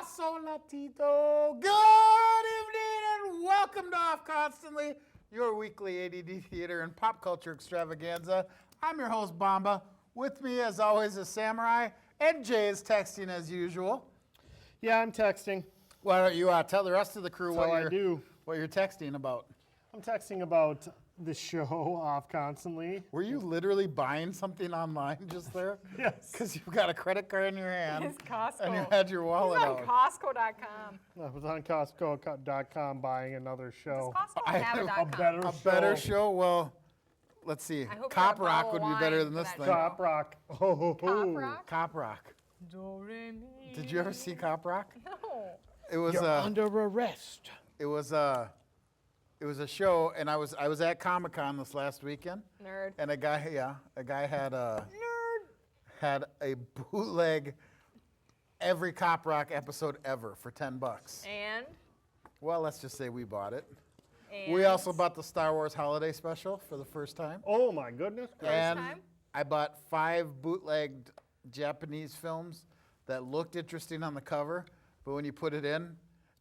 Hola, Tito. Good evening and welcome to Off Constantly, your weekly ADD theater and pop culture extravaganza. I'm your host, Bamba. With me, as always, is Samurai, and Jay is texting as usual. Yeah, I'm texting. Why don't you tell the rest of the crew That's what all I do. you're texting about? I'm texting about the show Off Constantly. Were you literally buying something online just there? Yes. Because you've got a credit card in your hand. It's Costco. And you had your wallet He's out. on Costco.com. I was on Costco.com buying another Does show. Costco have a A .com? better A show. better show? Well, let's see. I hope Cop you got a Rock bottle would of be better wine than for this that thing. show. Cop Rock. Oh, Cop Rock? Cop Rock. Do, re, mi. Did you ever see Cop Rock? No. It was You're under arrest. it was a show, and I was at Comic-Con this last weekend, Nerd. and a guy had a bootleg every Cop Rock episode ever for $10. And? Well, let's just say we bought it. And? We also bought the Star Wars Holiday Special for the first time. Oh, my goodness. And time? I bought 5 bootlegged Japanese films that looked interesting on the cover, but when you put it in,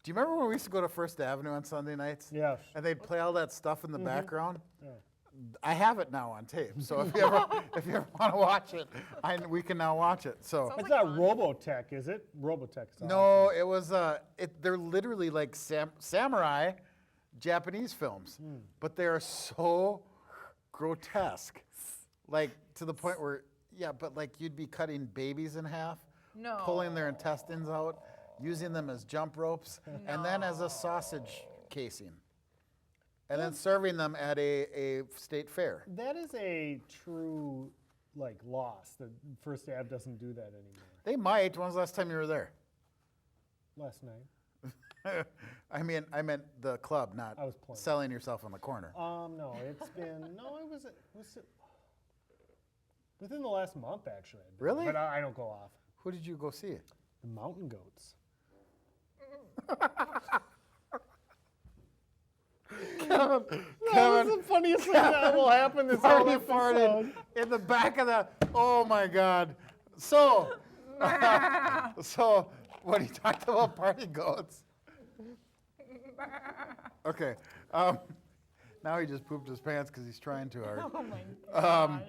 do you remember when we used to go to First Avenue on Sunday nights? Yes. And they'd play all that stuff in the background? Yeah. I have it now on tape, so if you ever want to watch it, we can now watch it. So Sounds It's like not fun. Robotech, is it? Robotech's on. no, it was they're literally like samurai Japanese films, but they are so grotesque, like to the point where but like you'd be cutting babies in half, No. pulling their intestines out, using them as jump ropes, and then as a sausage casing, and then serving them at a state fair. That is a true, loss. The First Ave doesn't do that anymore. They might. When's the last time you were there? Last night. I meant the club, not I was playing. selling yourself on the corner. No, it's been, it was within the last month, actually. I've been. Really? But I don't go off. Who did you go see? The Mountain Goats. Kevin, That was the funniest thing that will happen this whole Party episode. farted in the back of the. Oh my God! So, so when he talked about party goats. Okay. Now he just pooped his pants because he's trying too hard. Oh my gosh.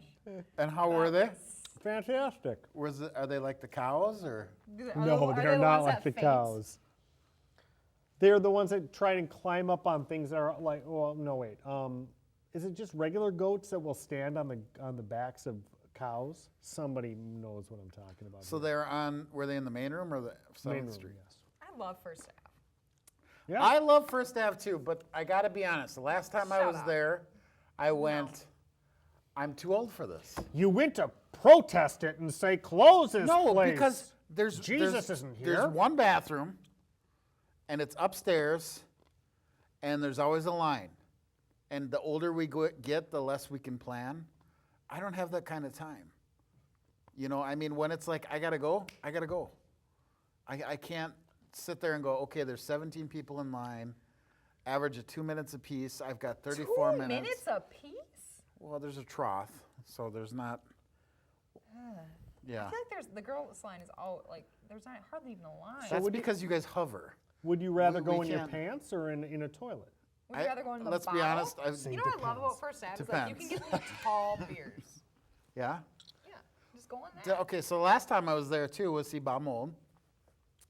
And how were they? Fantastic. Are they like the cows or? No, they're not like the cows. They're the ones that try and climb up on things that are like. Well, no, wait. Is it just regular goats that will stand on the backs of cows? Somebody knows what I'm talking about. So here. were they in the main room or the Main 7th room, Street? yes. I love First Ave. Yeah. I love First Ave too, but I gotta be honest. The last time I Shut was up. there, I went. I'm too old for this. You went to protest it and say close this No, place. because there's Jesus isn't There's here. one bathroom, and it's upstairs, and there's always a line. And the older we get, the less we can plan. I don't have that kind of time. You know, I mean, when it's like I gotta go, I gotta go. I can't sit there and go, okay, there's 17 people in line, average of 2 minutes apiece. I've got 34 2 minutes. minutes a piece? Well, there's a trough, so there's not. Yeah. I feel like the girls' line is all like there's not hardly even a line. That's because you guys hover. Would you rather we go in your can't- pants or in a toilet? Would you rather go in the let's bottle? be honest. You know what I love about First Ave is like you can get the tall beers. Yeah. Yeah, just go in there. Okay, so last time I was there too was see Bob Mold,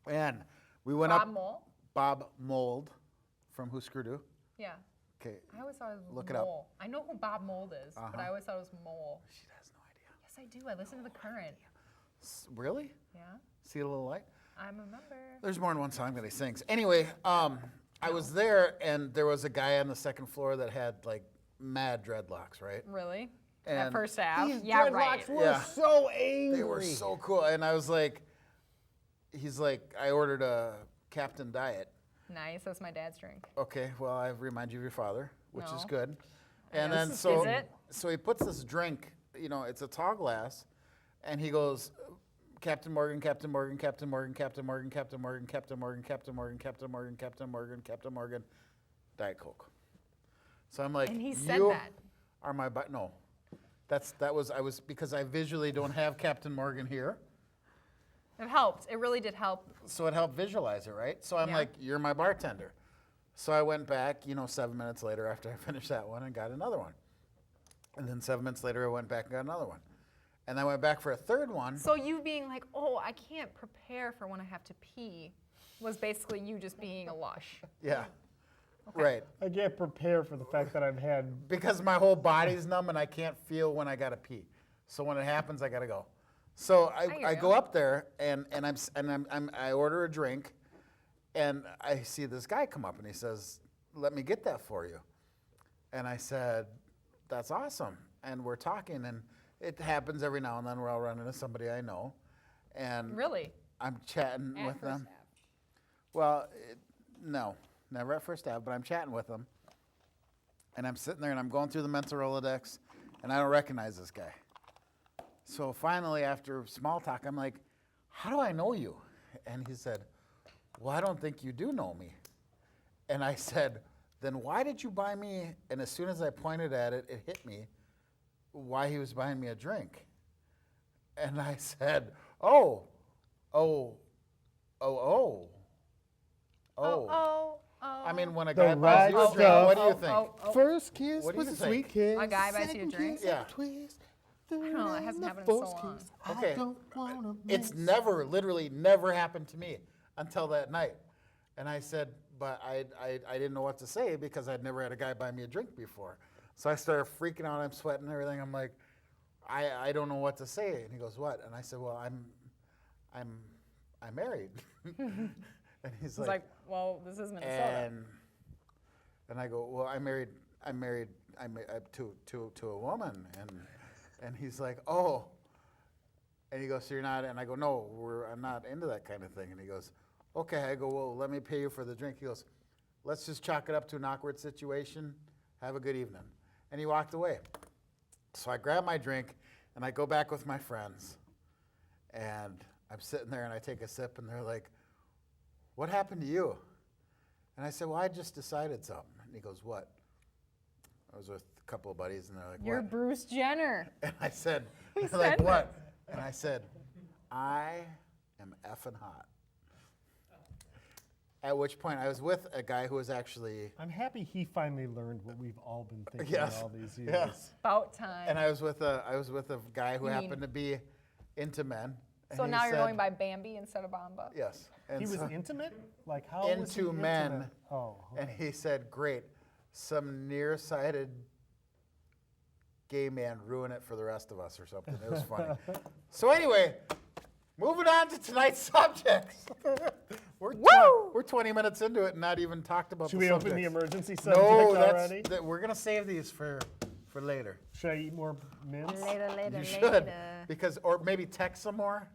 and we went Bob up. Mole? Bob Mold from Husker Du. Yeah. Okay, I always thought it was Look it up. Mole. I know who Bob Mold is, but I always thought it was Mole. she has no idea. Yes, I do. I listen to The Current. Really? Yeah, See a little light? I'm a member. There's more than one song that he sings. Anyway, I was there, and there was a guy on the second floor that had like mad dreadlocks, right? Really? And At First Ave? These Yeah, dreadlocks right. were Yeah. so angry. They were so cool, and I was like, he's like, I ordered a Captain Diet. Nice. That's my dad's drink. Okay, well, I remind you of your father, which is No. good. And Yes. then Is so it? so he puts this drink, you know, it's a tall glass, and he goes, Captain Morgan, Captain Morgan, Captain Morgan, Captain Morgan, Captain Morgan, Captain Morgan, Captain Morgan, Captain Morgan, Captain Morgan, Captain Morgan, Diet Coke. So I'm like, And he said you that. are my no. I was because I visually don't have Captain Morgan here. It helped. It really did help. So it helped visualize it, right? So I'm Yeah. like, you're my bartender. So I went back, 7 minutes later after I finished that one and got another one. And then 7 minutes later, I went back and got another one. And I went back for a third one. So you being like, oh, I can't prepare for when I have to pee, was basically you just being a lush. Yeah. Right. I can't prepare for the fact that I've had. Because my whole body's numb and I can't feel when I gotta pee. So when it happens, I gotta go. So hear I you. go up there and I order a drink, and I see this guy come up and he says, "Let me get that for you." And I said, "That's awesome." And we're talking, and it happens every now and then where I'll run into somebody I know, and Really? I'm chatting At with First them. Ave. Well, no, never at First Ave, but I'm chatting with them. And I'm sitting there and I'm going through the mental Rolodex, and I don't recognize this guy. So finally, after small talk, I'm like, "How do I know you?" And he said, "Well, I don't think you do know me." And I said, "Then why did you buy me?" And as soon as I pointed at it, it hit me why he was buying me a drink. And I said, oh. I mean, when a The guy buys you a right drink, stuff. what do you think? First kiss What do was you a think? sweet kiss. A guy buys you a drink? Yeah. I don't know, it hasn't happened in so long. Okay. It's never, literally never happened to me until that night. And I said, but I didn't know what to say because I'd never had a guy buy me a drink before. So I started freaking out. I'm sweating and everything. I'm like, I don't know what to say. And he goes, "What?" And I said, "Well, I'm married." And he's It's like, well, this is Minnesota. and I go, "Well, I'm married to a woman." And he's like, "Oh." And he goes, "So you're not?" And I go, "No, I'm not into that kind of thing." And he goes, "Okay." I go, "Well, let me pay you for the drink." He goes, "Let's just chalk it up to an awkward situation. Have a good evening." And he walked away. So I grab my drink and I go back with my friends. And I'm sitting there and I take a sip and they're like, "What happened to you?" And I said, "Well, I just decided something." And he goes, "What?" I was with a couple of buddies and they're like, You're "What?" Bruce Jenner. And I said, We they're like, said "What?" And I said, "I am effing hot." At which point I was with a guy who was actually, I'm happy he finally learned what we've all been thinking Yes. all these years. yes. About time. And I was with a guy who You mean- happened to be into men. and So he now you're said- going by Bambi instead of Bamba? Yes. And He was so- intimate? Like how was he into men. intimate? Oh. And he said, "Great, some nearsighted gay man ruin it for the rest of us," or something. It was funny. So anyway, moving on to tonight's subjects. We're 20 minutes into it and not even talked about Should the we open the subjects. emergency subject No, already? we're gonna save these for later. Should I eat more mints? Later, You should, because or maybe text some more,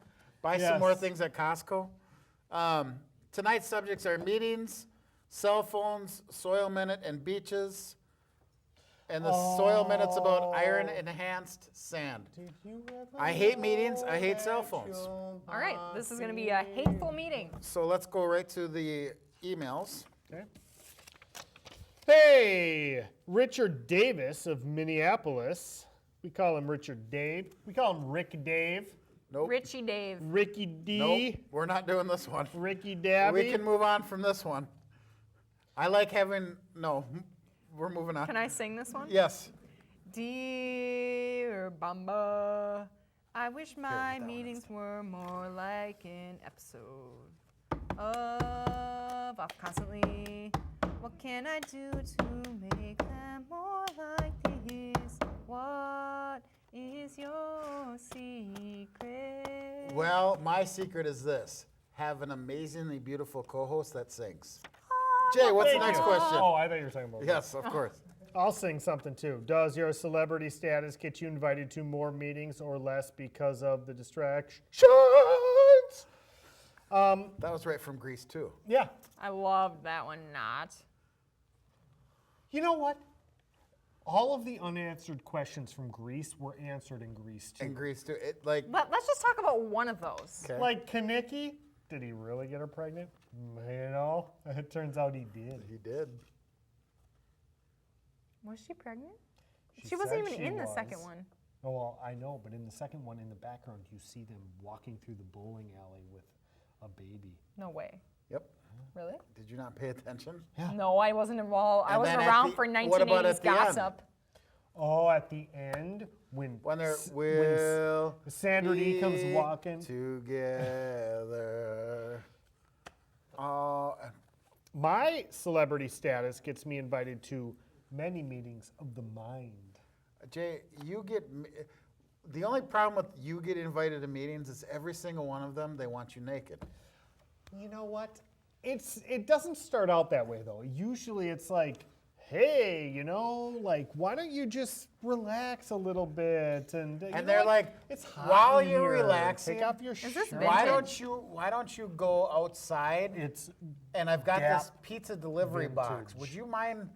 buy some more Yes. things at Costco. Tonight's subjects are meetings, cell phones, soil minute, and beaches. And the soil minute's about iron enhanced sand. Did you ever I hate meetings. I hate know cell that phones. your All right, this is going to be a hateful meeting. So let's go right to the emails. Okay. Hey, Richard Davis of Minneapolis. We call him Richard Dave. We call him Rick Dave. Nope. Richie Dave. Ricky D. Nope. We're not doing this one. Ricky Dabby. We can move on from this one. I like having, no, we're moving on. Can I sing this one? Yes. Dear Bamba, I wish my that one meetings were more like an episode of Off Constantly. What can I do to make them more like this? What is your secret? Well, my secret is this. Have an amazingly beautiful co-host that sings. Jay, what's the Thank next you. question? Oh, I thought you were talking about Yes, of course. I'll sing something too. Does your celebrity status get you invited to more meetings or less because of the distractions? That was right from Greece, too. Yeah. I loved that one, not. You know what? All of the unanswered questions from Greece were answered in Greece too. In Greece, too. It, like, Let's just talk about one of those. okay. Like Kaneki, did he really get her pregnant? You know, it turns out he did. He did. Was she pregnant? She She wasn't said even she in the was. second one. Oh, well, I know, but in the second one, in the background, you see them walking through the bowling alley with a baby. No way. Yep. Really? Did you not pay attention? Yeah. No, I wasn't involved. I And wasn't then at around the- for what about 1980s at the end? gossip. Oh, at the end, when When when Sandra Dee comes be walking. together. Oh, My celebrity status gets me invited to many meetings of the mind. Jay, the only problem with you getting invited to meetings is every single one of them, they want you naked. You know what? It doesn't start out that way though. Usually it's like, hey, why don't you just relax a little bit and you know they're what? like, it's hot while in you're here. relaxing, take off your this shirt. vintage? why don't you go outside? It's And I've got Gap this pizza delivery box. vintage. Would you mind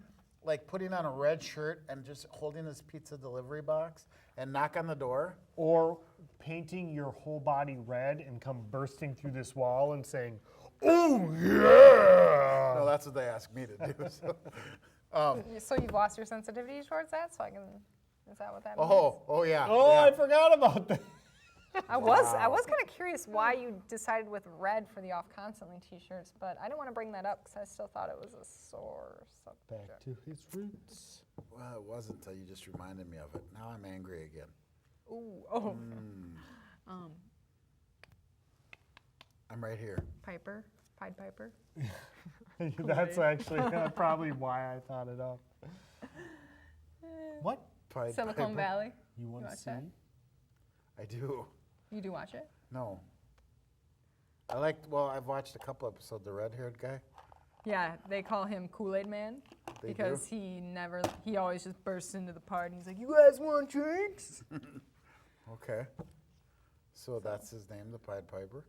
like putting on a red shirt and just holding this pizza delivery box and knock on the door? or painting your whole body red and come bursting through this wall and saying, "Oh yeah!" No, that's what they ask me to do. So. So you've lost your sensitivity towards that? So I can. Is that what that means? Oh yeah. Oh, yeah. I forgot about that. I was kind of curious why you decided with red for the Off Constantly T-shirts, but I didn't want to bring that up because I still thought it was a sore subject. Back to his roots. Well, it wasn't until you just reminded me of it. Now I'm angry again. Ooh, oh, I'm right here. Pied Piper. That's actually probably why I thought it up. What? Pied Silicon Piper. Valley. You want to watch see? that? I do. You do watch it? No. I've watched a couple episodes. The red-haired guy. Yeah, they call him Kool-Aid Man They because do? he always just bursts into the party. He's like, "You guys want drinks?" Okay. So that's his name, the Pied Piper?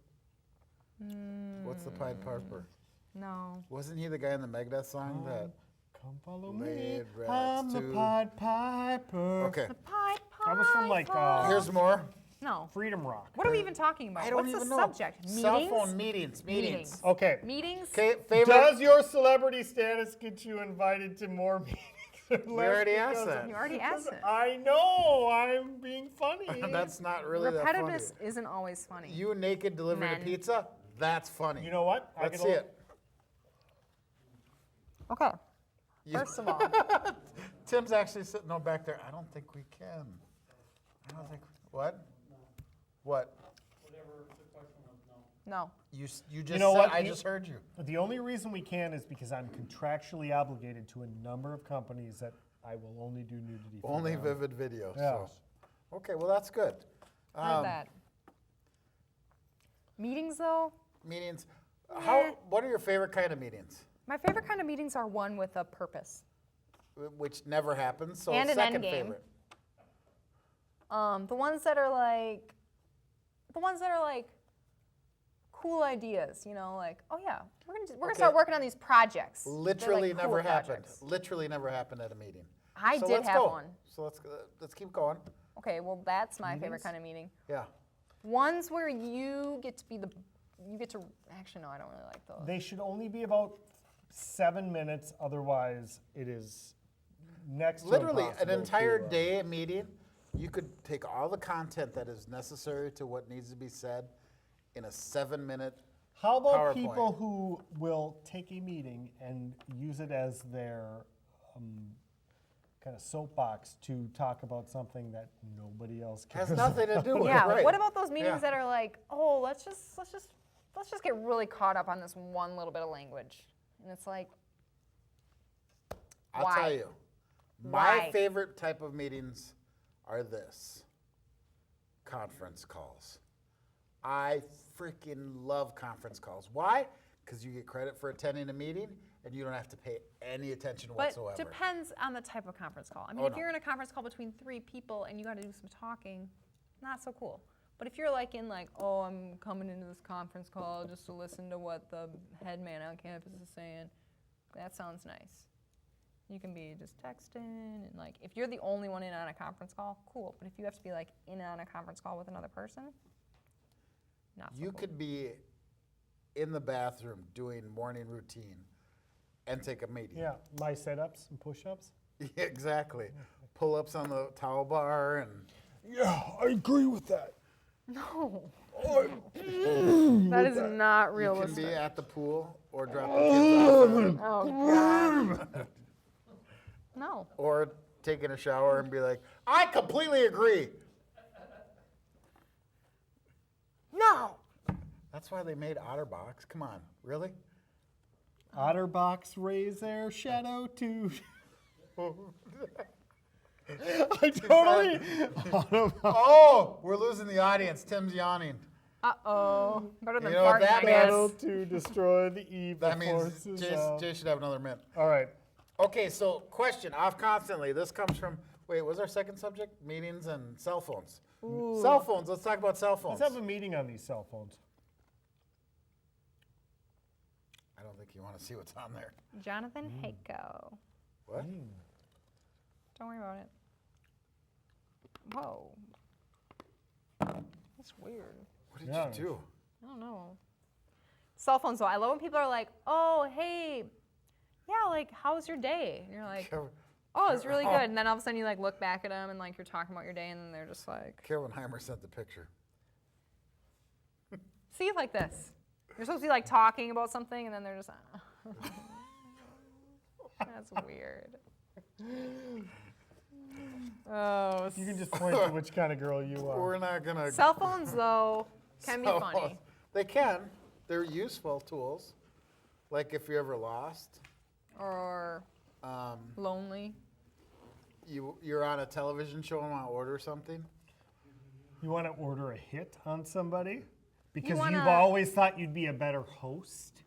What's the Pied Piper? No. Wasn't he the guy in the Megadeth song that... Come follow me. Laid rats I'm the to- Pied Piper. Okay. Pied That was from like Here's more. No. Freedom Rock. What are we even talking about? I don't What's even the know. subject? Cell Meetings? phone meetings. Okay. Meetings? Okay, favorite... Does your celebrity status get you invited to more meetings? We already asked that. You already asked it. I know. I'm being funny. That's not really that funny. Repetitiveness isn't always funny. You naked delivering a Men. pizza? That's funny. You know what? Let's see it. Okay. You- First of all, Tim's actually sitting back there. I don't think we can. I don't think... What? What? no. You just know said... what? I just heard you. The only reason we can is because I'm contractually obligated to a number of companies that I will only do nudity for. Only them. vivid video. Yes. So. Okay, well, that's good. Heard that. Meetings, though, Meetings. Yeah. What are your favorite kind of meetings? my favorite kind of meetings are one with a purpose. Which never happens. So And an second end game. favorite. The ones that are like cool ideas, like, oh yeah, we're gonna Okay. start working on these projects. They're Literally like never cool happened. projects. Literally never happened at a meeting. I So did let's have go. one. So let's keep going. Okay, well that's my favorite kind of meeting. Yeah. Ones where you get to actually no, I don't really like those. They should only be about 7 minutes. Otherwise, it is next to Literally, an impossible entire to, day meeting, you could take all the content that is necessary to what needs to be said in a 7-minute. How about PowerPoint. people who will take a meeting and use it as their kind of soapbox to talk about something that nobody else cares Has nothing to do with yeah, it. Right. what about those meetings Yeah. that are like, oh, let's just get really caught up on this one little bit of language, and it's like, I'll why? tell you. My Why? favorite type of meetings are this. Conference calls. I freaking love conference calls. Why? Because you get credit for attending a meeting and you don't have to pay any attention But whatsoever. depends on the type of conference call. I mean, Oh, if no. you're in a conference call between 3 people and you got to do some talking, not so cool. But if you're like in like, oh, I'm coming into this conference call just to listen to what the head man on campus is saying, that sounds nice. You can be just texting and like, if you're the only one in on a conference call, cool. But if you have to be like in on a conference call with another person, not so You cool. could be in the bathroom doing morning routine and take a meeting. Yeah, my setups and push-ups. Exactly. Pull-ups on the towel bar and Yeah, I agree with that. No. Oh, That is not You can realistic. be at the pool or drop the kids off Oh, God. No. or taking a shower and be like, I completely agree. No. That's why they made OtterBox. Come on, really? Otterbox raise their shadow too. I totally. Oh, we're losing the audience. Tim's yawning. Uh-oh. Better than You know what farting, that I Shadow guess. to destroy the evil That means forces. Jay should have another mint. All right. Okay, so question off constantly. This comes from, wait, what was our second subject? Meetings and cell phones. Cell phones. Let's talk about cell phones. Let's have a meeting on these cell phones. I don't think you want to see what's on there. Jonathan Hako. What? Don't worry about it. Whoa. That's weird. What did Yeah. you do? I don't know. Cell phones, though. I love when people are like, oh, hey, yeah, like, how was your day? And you're like, oh, it's really good. And then all of a sudden you, like, look back at them and, like, you're talking about your day, and then they're just like, Carolyn Heimer sent the picture. see, like this. You're supposed to be, like, talking about something, and then they're just, that's weird. Oh, You can just point to which kind of girl you are. We're not going to. cell phones, though, can be funny. They can. They're useful tools. Like if you're ever lost, Or lonely. you're on a television show and want to order something. You want to order a hit on somebody? Because wanna- you've always thought you'd be a better host?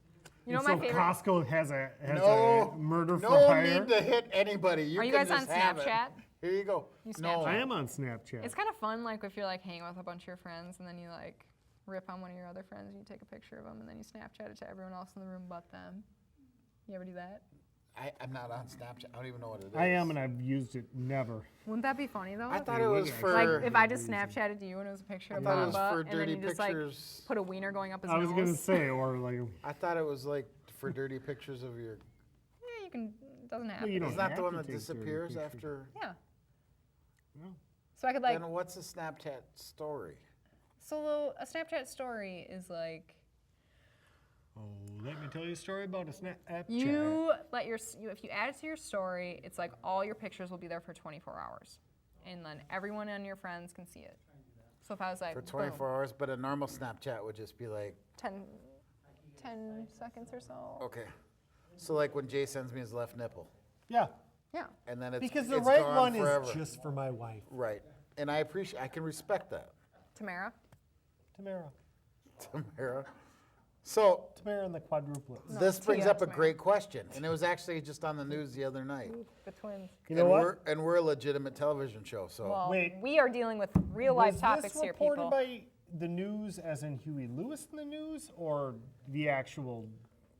You know And my so favorite- Costco has a No, murder for no hire? need to hit anybody. Are you can guys on just have it. Snapchat? Here you go. You No. Snapchat? I am on Snapchat. It's kind of fun, like, if you're, like, hanging with a bunch of your friends, and then you, like, rip on one of your other friends, and you take a picture of them, and then you Snapchat it to everyone else in the room but them. You ever do that? I'm not on Snapchat. I don't even know what it is. I am, and I've used it never. Wouldn't that be funny, though? I thought it was for. Like, if I just Snapchatted you and it was a picture of thought it was Bamba, for and then dirty you just, like, pictures. put a wiener going up his I was nose. going to say, or like, I thought it was like for dirty pictures of your. Yeah, you can, it doesn't have Well, to you be. don't It's not have the one to that take dirty disappears pictures. after. Yeah. No. So I could, like, Then what's a Snapchat story? so a Snapchat story is, like, Oh, let me tell you a story about a Snapchat. you let your, if you add it to your story, it's like all your pictures will be there for 24 hours. And then everyone and your friends can see it. So if I was like, For boom, 24 hours, but a normal Snapchat would just be like, 10 seconds or so. okay. So like when Jay sends me his left nipple, Yeah, Yeah. and then it's because the it's right gone one forever. is just for my wife, Right, and I can respect that, Tamara. Tamara. Tamara. So Tamara and the quadruplets. this brings Tia up a Tamara. great question, and it was actually just on the news the other night. The twins. You know what? We're a legitimate television show, so Well, Wait. we are dealing with real life Was topics this here, reported people. by the news, as in Huey Lewis in the news, or the actual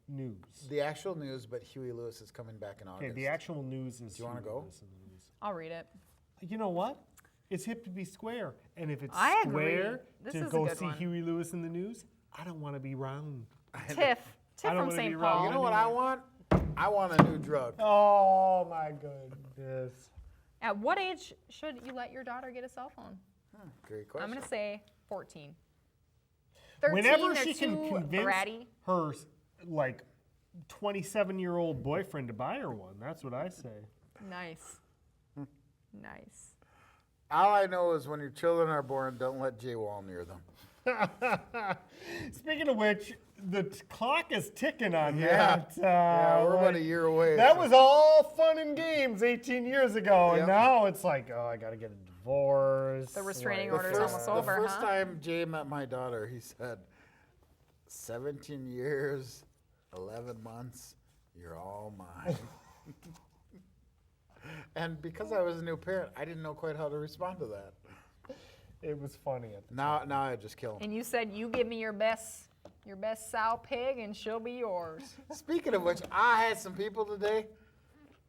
news? the actual news, but Huey Lewis is coming back in Okay, August. the actual news is. Do you wanna Huey go? Lewis in the news. I'll read it. You know what? It's hip to be square, and if it's I agree. square This to is a go good see one. Huey Lewis in the news, I don't want to be round. Tiff. Tiff I don't from wanna be St. wrong. Paul. You know what I want? I want a new drug. Oh my goodness! At what age should you let your daughter get a cell phone? Great question. I'm going to say 14. 13, Whenever they're she can too convince bratty. her like 27-year-old boyfriend to buy her one, that's what I say. Nice. Nice. All I know is when your children are born, don't let Jay Wall near them. Speaking of which, the clock is ticking on Yeah. that. Yeah, we're about a year away. That was all fun and games 18 years ago, Yep. and now it's like, oh, I got to get a divorce. The restraining like, order's almost over, The first huh? time Jay met my daughter, he said, 17 years, 11 months, you're all mine. And because I was a new parent, I didn't know quite how to respond to that. It was funny. At the Now I just kill him. And you said you give me your best sow pig and she'll be yours. Speaking of which, I had some people today,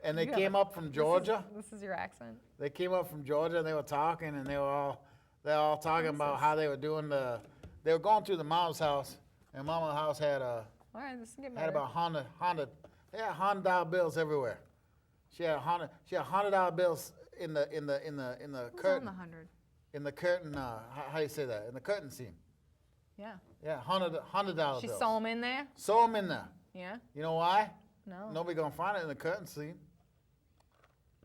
and they You have came a- up from Georgia. This is your accent. They came up from Georgia and they were talking, and they were all talking about how they were doing they were going through the mom's house, and mama's house had All right, this is getting had better. about Honda. They had $100 bills everywhere. She had $100 bills in the Who's on curtain the 100? in the curtain. How do you say that? In the curtain scene. Yeah. Yeah, $100 She bills. saw him in there? Sew them in there. Yeah. You know why? No. Nobody gonna find it in the curtain scene.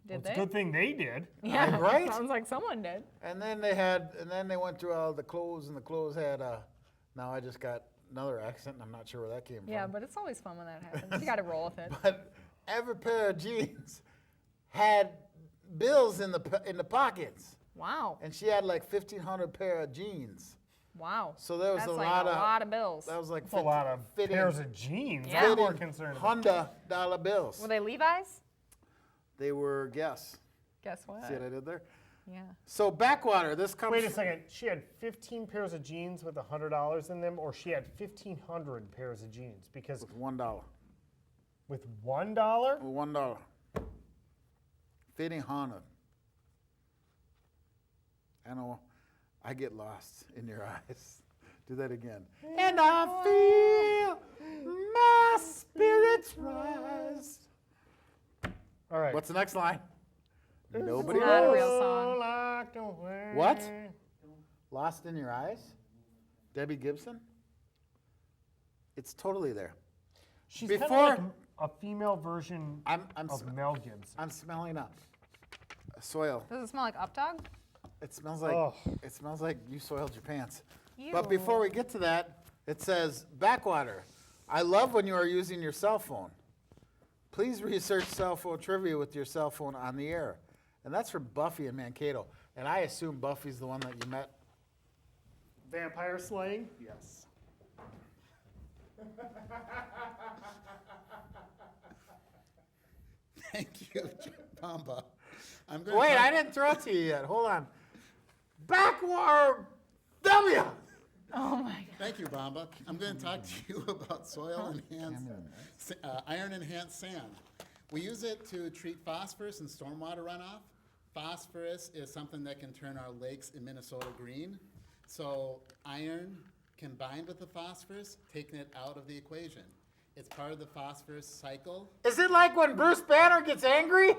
Did It's they? a good thing they did. Yeah. Right? Sounds like someone did. And then they went through all the clothes, and the clothes had. Now I just got another accent, and I'm not sure where that came Yeah, from. but it's always fun when that happens. You got to roll with it. But every pair of jeans had bills in the pockets, Wow. and she had like 1,500 pair of jeans. Wow. So there was That's a like lot of bills. That was like That's a lot of fitting, pairs of jeans. Yeah. I'm more concerned about. $100 bills. Were they Levi's? They were guess. Guess what? See what I did there? Yeah. So backwater. This comes. Wait a second. She had 15 pairs of jeans with $100 in them, or she had 1,500 pairs of jeans? Because With $1. with $1, With $1. Fitting Honda. I know. I get lost in your eyes. Do that again. And I feel my spirits rise. all right. What's the next line? Nobody Not a knows. real song. Like the way. What? Lost in Your Eyes? Debbie Gibson? It's totally there. She's Before- kind of like a female version I'm of Mel Gibson. I'm smelling up soil. Does it smell like Updog? It smells like Oh. it smells like you soiled your pants. Ew. But before we get to that, it says backwater. I love when you are using your cell phone. Please research cell phone trivia with your cell phone on the air. And that's from Buffy and Mankato. And I assume Buffy's the one that you met. Vampire slaying? Yes. Thank you, Bamba. I'm going Wait, I didn't throw it to you yet. Hold on. Backwater W. Oh my God. Thank you, Bamba. I'm going to talk to you about soil enhanced, iron enhanced sand. We use it to treat phosphorus and stormwater runoff. Phosphorus is something that can turn our lakes in Minnesota green. So iron combined with the phosphorus, taking it out of the equation. It's part of the phosphorus cycle. Is it like when Bruce Banner gets angry?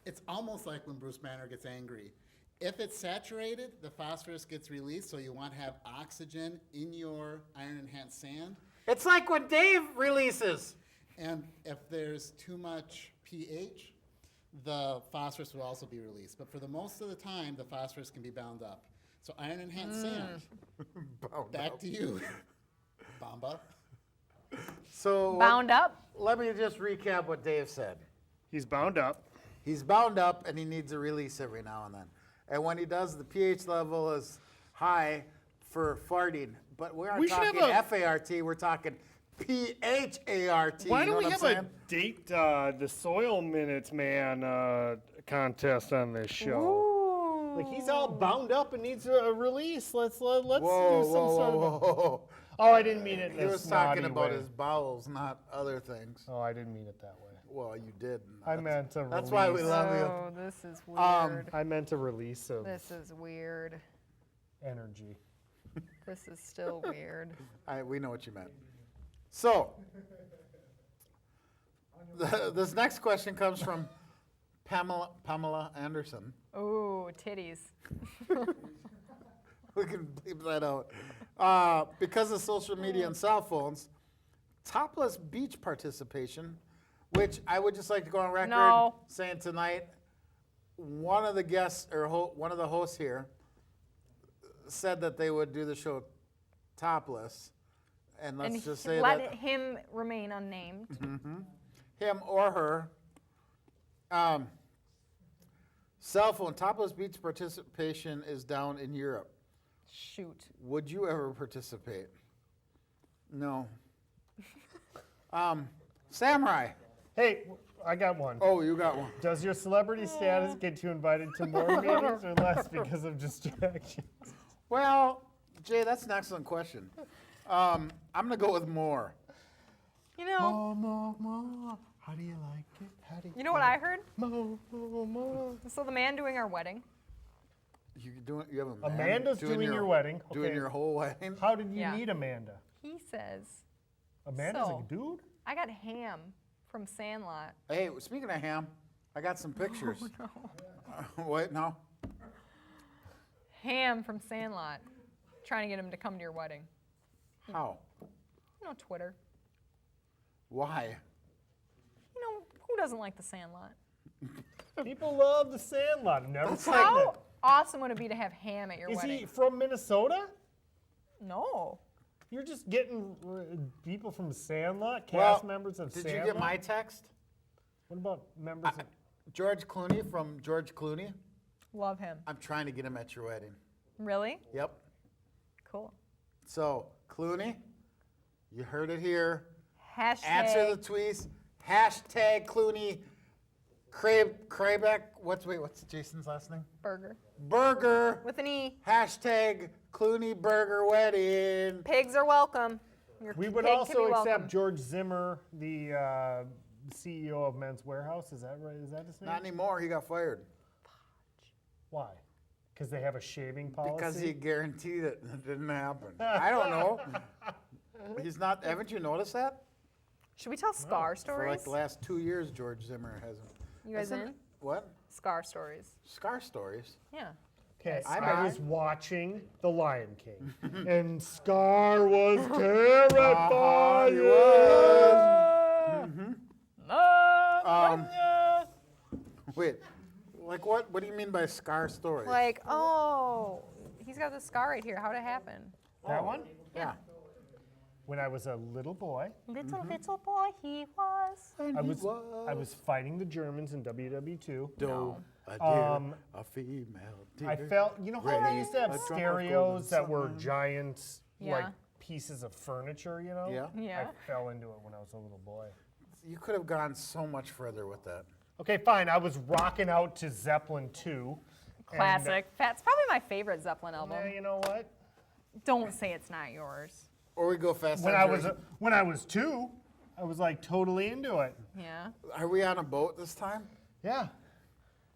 It's almost like when Bruce Banner gets angry. If it's saturated, the phosphorus gets released, so you want to have oxygen in your iron-enhanced sand. It's like when Dave releases. And if there's too much pH, the phosphorus will also be released. But for the most of the time, the phosphorus can be bound up. So iron-enhanced sand, back to you, Bamba. So Bound up? let me just recap what Dave said. He's bound up. He's bound up and he needs a release every now and then. And when he does, the pH level is high for farting. But we aren't We should talking have FART, we're talking PHART. Why you know don't we what have I'm a saying? date the Soil Minutes Man contest on this show? Ooh. Like he's all bound up and needs a release. Let's Whoa, do some whoa, sort whoa, of. whoa. Oh, I didn't mean it in He a was snotty talking about way. his bowels, not other things. Oh, I didn't mean it that way. Well, you did. I meant a That's why we release. love you. Oh, this is weird. I meant a release of This is weird. energy. This is still weird. We know what you meant. So, this next question comes from Pamela Anderson. Ooh, titties. We can bleep that out. Because of social media and cell phones, topless beach participation, which I would just like to go on record No. saying tonight, one of the guests or one of the hosts here said that they would do the show topless, and let's And just say let that him remain unnamed. him or her. Cell phone topless beach participation is down in Europe. Shoot. Would you ever participate? No. Samurai. Hey, I got one. Oh, you got one. Does your celebrity status get you invited to more meetings or less because of distractions? Well, Jay, that's an excellent question. I'm going to go with more. You know, More. How do you like it? How do you know what I heard? More. So the man doing our wedding. You have a man Amanda's doing your wedding. Doing Okay. your whole wedding. How did you Yeah. meet Amanda? He says, Amanda's So- a dude? I got ham from Sandlot. Hey, speaking of ham, I got some pictures. Wait, no. Ham from Sandlot, trying to get him to come to your wedding. How? You know, Twitter. Why? You know, who doesn't like the Sandlot? People love the Sandlot. I've never seen How it. awesome would it be to have Ham at your Is wedding? he from Minnesota? No. You're just getting people from Sandlot, Well, cast members of Did Sandlot? you get my text? What about members of... George Clooney from George Clooney. Love him. I'm trying to get him at your wedding. Really? Yep. Cool. So, Clooney, you heard it here. Hashtag. Answer the tweets. Hashtag Clooney. Kraybeck. What's Jason's last name? Burger. Burger. With an E. Hashtag Clooney Burger Wedding. Pigs are welcome. Your We would pig can also be welcome. accept George Zimmer, the CEO of Men's Warehouse. Is that right? Is that his name? Not anymore. He got fired. Why? Because they have a shaving policy? Because he guaranteed it didn't happen. I don't know. He's not. Haven't you noticed that? Should we tell Scar For stories? like the last 2 years, George Zimmer hasn't. You guys Hasn't- in? What? Scar stories. Scar stories. Yeah. Okay, I I was watching The Lion King, and Scar was terrified. he was. Wait, like what? What do you mean by scar stories? Like, oh, he's got this scar right here. How'd it happen? That one? Yeah. When I was a little boy, Little boy he was. I was fighting the Germans in WW2. Doe, a deer, Um, a female deer. I felt, you know how they used to have Ready, a drop of stereos golden that were sun. giant, Yeah. like pieces of furniture, you know? Yeah. Yeah. I fell into it when I was a little boy. You could have gone so much further with that. Okay, fine. I was rocking out to Zeppelin 2. Classic. That's probably my favorite Zeppelin album. Yeah, you know what? Don't say it's not yours. Or we go fast. When and I was Furious. when I was 2, I was like totally into it. Yeah. Are we on a boat this time? Yeah.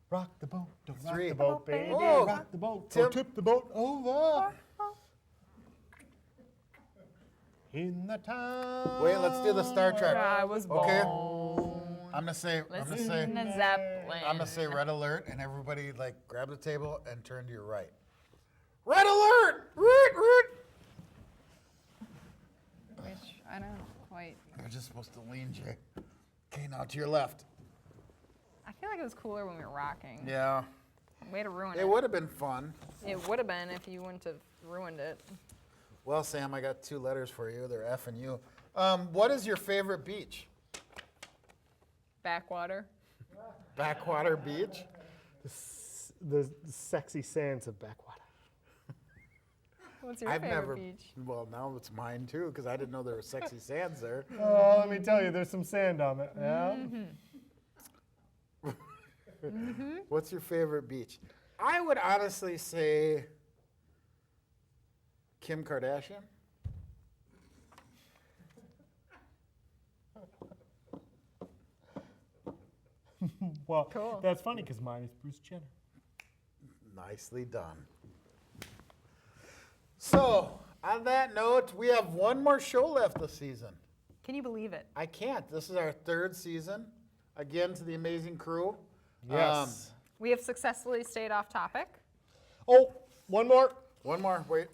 Rock the boat, don't rock 3. the boat, baby. Oh, rock the boat, Tim- don't tip the boat over. In the town. Wait, let's do the Star Trek. I was Okay. born. I'm gonna say. Listen to Zeppelin. I'm gonna say red alert, and everybody like grab the table and turn to your right. Red alert! Root! Which I don't quite. You're just supposed to lean, Jay. Okay, now to your left. I feel like it was cooler when we were rocking. Yeah. Way to ruin It it. would have been fun. It would have been if you wouldn't have ruined it. Well, Sam, I got 2 letters for you. They're F and U. What is your favorite beach? Backwater. Backwater beach? The sexy sands of Backwater. What's your I've favorite never. beach? Well, now it's mine too, because I didn't know there were sexy sands there. Oh, let me tell you, there's some sand on it. Yeah. What's your favorite beach? I would honestly say Kim Kardashian. Well, Cool. that's funny because mine is Bruce Jenner. Nicely done. So, on that note, we have one more show left this season. Can you believe it? I can't. This is our 3rd season. Again, to the amazing crew. Yes. We have successfully stayed off topic. Oh, one more. One more. Wait.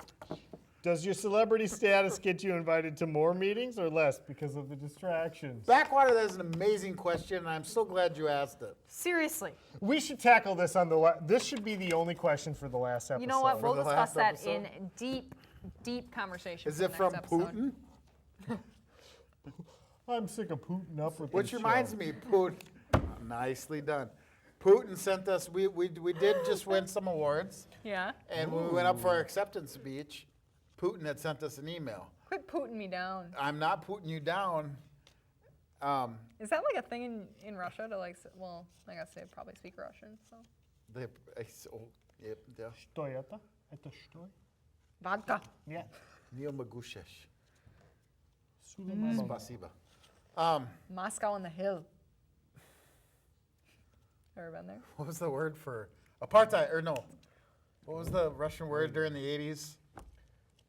Does your celebrity status get you invited to more meetings or less because of the distractions? Backwater, that is an amazing question, and I'm so glad you asked it. Seriously. We should tackle this on the this should be the only question for the last episode. You know what? We'll the discuss last that in deep conversation. Is for it the from next episode. Putin? I'm sick of Putin up with Which this reminds show. me, Putin. Nicely done. Putin sent us, we did just win some awards, Yeah. and when we went up for our acceptance speech, Putin had sent us an email. Quit putting me down. I'm not putting you down. Is that like a thing in Russia to like? Well, I guess they probably speak Russian. So. Что это? Это что? Vodka. Yeah. Не могущешь. Mm. Спасибо. Moscow on the hill. Ever been there? What was the word for apartheid? Or no, what was the Russian word during the 80s?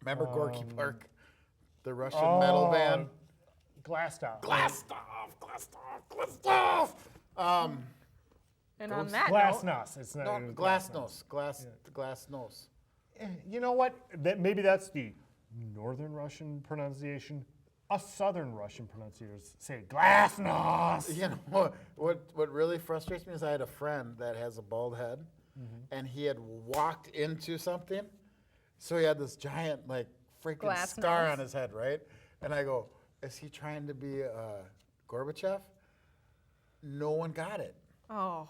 Remember Gorky Park, the Russian metal band? Glasgow. Glastov. And on Ghost- that note, Glasnost. It's not. No, it was Glasnost. Glasnost. you know what? Maybe that's the Northern Russian pronunciation. Us Southern Russian pronunciators say glasnost. You know what really frustrates me is I had a friend that has a bald head, and he had walked into something, so he had this giant like freaking Glass scar nose. on his head, right? And I go, is he trying to be Gorbachev? No one got it. Oh,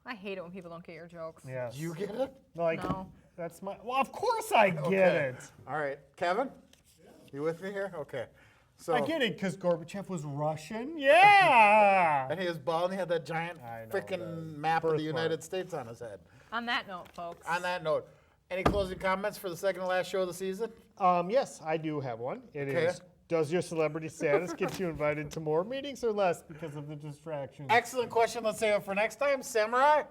I hate it when people don't get your jokes. Yes. You get it? Like, No. that's my. Well, of course I get it. All right, Kevin, you with me here? Okay. So I get it because Gorbachev was Russian. Yeah. and he was bald, and he had that giant I know, freaking the map of the birthmark. United States on his head. On that note, folks. On that note, any closing comments for the second to last show of the season? Yes, I do have one. It Okay. is. Does your celebrity status get you invited to more meetings or less because of the distractions? Excellent question. Let's save it for next time. Samurai?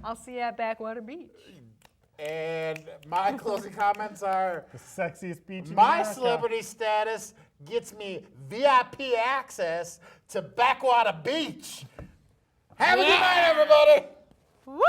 I'll see you at Backwater Beach. And my closing comments are, The sexiest beach in my America. celebrity status gets me VIP access to Backwater Beach. Have a good night, everybody. Woo!